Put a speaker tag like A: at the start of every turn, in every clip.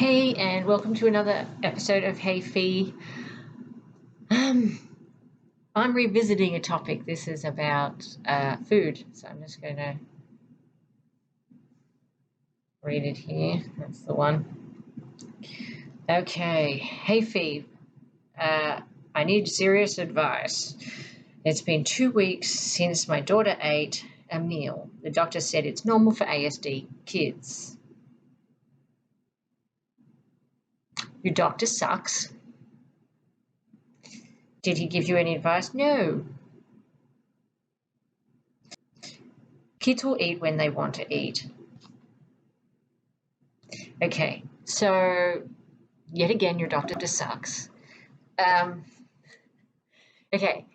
A: Hey, and welcome to another episode of Hey Fee. I'm revisiting a topic. This is about food, so I'm just going to read it here. That's the one. Okay, Hey Fee, I need serious advice. It's been 2 weeks since my daughter ate a meal. The doctor said it's normal for ASD kids. Your doctor sucks. Did he give you any advice? No. Kids will eat when they want to eat. Okay, so yet again, your doctor sucks. Okay,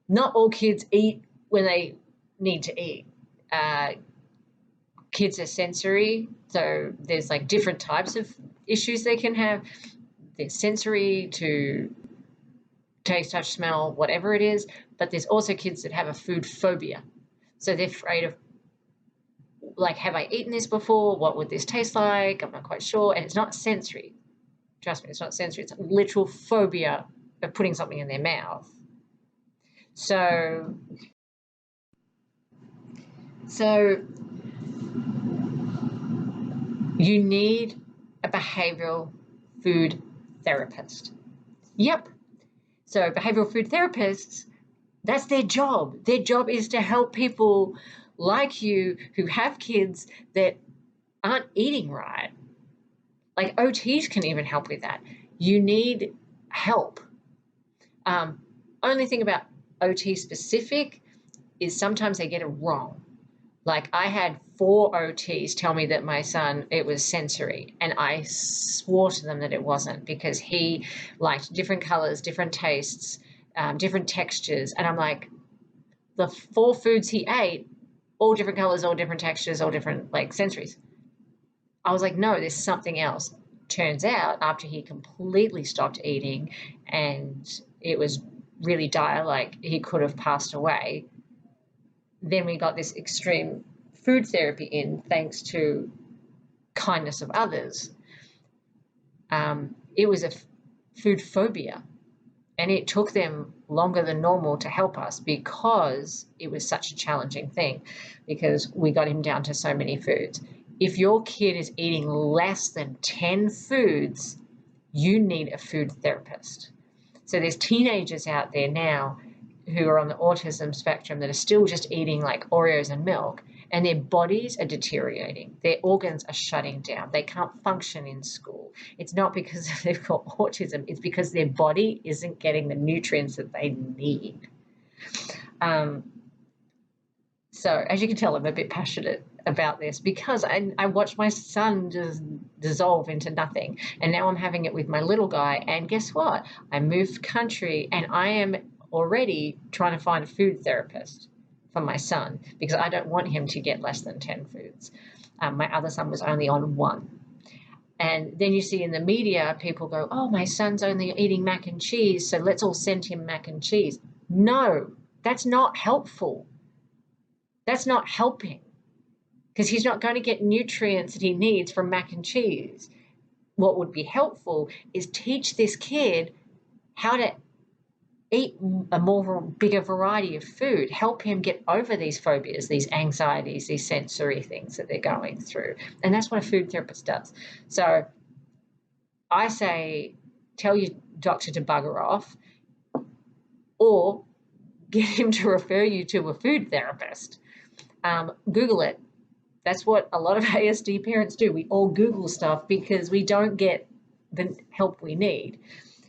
A: not all kids eat when they need to eat. Kids are sensory, so there's like different types of issues they can have. There's sensory to taste, touch, smell, whatever it is, but there's also kids that have a food phobia. So they're afraid of, like, have I eaten this before? What would this taste like? I'm not quite sure. And it's not sensory. Trust me, it's not sensory. It's a literal phobia of putting something in their mouth. So you need a behavioral food therapist. Yep. So behavioral food therapists, that's their job. Their job is to help people like you who have kids that aren't eating right. Like OTs can even help with that. You need help. Only thing about OT specific is sometimes they get it wrong. Like I had 4 OTs tell me that my son, it was sensory, and I swore to them that it wasn't because he liked different colors, different tastes, different textures. And I'm like, the 4 foods he ate, all different colors, all different textures, all different like sensories. I was like, no, there's something else. Turns out after he completely stopped eating and it was really dire, like he could have passed away, then we got this extreme food therapy in thanks to kindness of others. It was a food phobia, and it took them longer than normal to help us because it was such a challenging thing, because we got him down to so many foods. If your kid is eating less than 10 foods, you need a food therapist. So there's teenagers out there now who are on the autism spectrum that are still just eating like Oreos and milk, and their bodies are deteriorating. Their organs are shutting down. They can't function in school. It's not because they've got autism. It's because their body isn't getting the nutrients that they need. So as you can tell, I'm a bit passionate about this because I watched my son just dissolve into nothing. And now I'm having it with my little guy. And guess what? I moved country and I am already trying to find a food therapist for my son because I don't want him to get less than 10 foods. My other son was only on 1. And then you see in the media, people go, oh, my son's only eating mac and cheese, so let's all send him mac and cheese. No, that's not helpful. That's not helping because he's not going to get nutrients that he needs from mac and cheese. What would be helpful is teach this kid how to eat a bigger variety of food, help him get over these phobias, these anxieties, these sensory things that they're going through. And that's what a food therapist does. So I say, tell your doctor to bugger off or get him to refer you to a food therapist. Google it. That's what a lot of ASD parents do. We all Google stuff because we don't get the help we need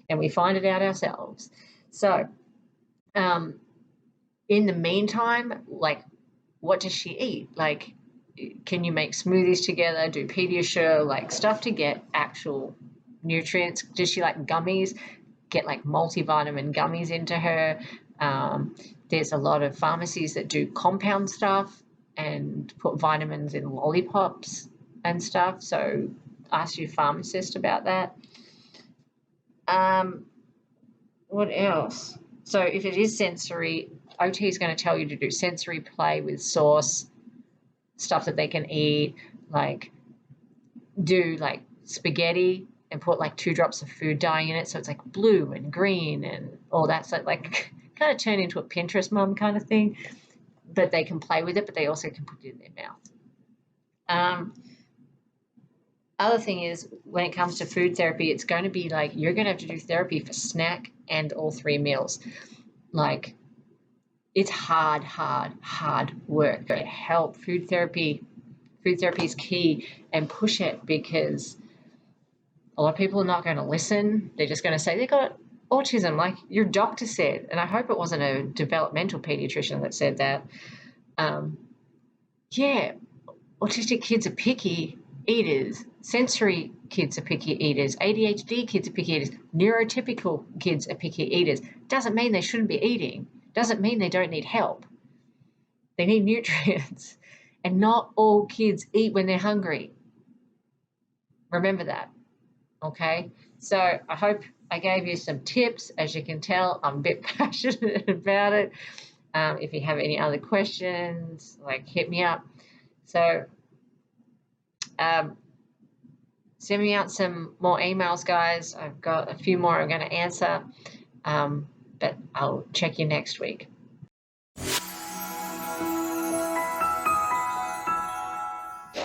A: and we find it out ourselves. So in the meantime, like, what does she eat? Like, can you make smoothies together, do Pediasure, like stuff to get actual nutrients? Does she like gummies? Get like multivitamin gummies into her. There's a lot of pharmacies that do compound stuff and put vitamins in lollipops and stuff. So ask your pharmacist about that. What else? So if it is sensory, OT is going to tell you to do sensory play with sauce, stuff that they can eat, like do like spaghetti and put like 2 drops of food dye in it, so it's like blue and green and all that. So like kind of turn into a Pinterest mum kind of thing. But they can play with it, but they also can put it in their mouth. Other thing is, when it comes to food therapy, it's going to be like you're going to have to do therapy for snack and all 3 meals. Like, it's hard work. Help. Food therapy is key, and push it, because a lot of people are not going to listen. They're just going to say they got autism, like your doctor said. And I hope it wasn't a developmental pediatrician that said that. Yeah, autistic kids are picky eaters. Sensory kids are picky eaters. ADHD kids are picky eaters. Neurotypical kids are picky eaters. Doesn't mean they shouldn't be eating. Doesn't mean they don't need help. They need nutrients. And not all kids eat when they're hungry. Remember that. Okay? So I hope I gave you some tips. As you can tell, I'm a bit passionate about it. If you have any other questions, like, hit me up. So send me out some more emails, guys. I've got a few more I'm going to answer, but I'll check you next week.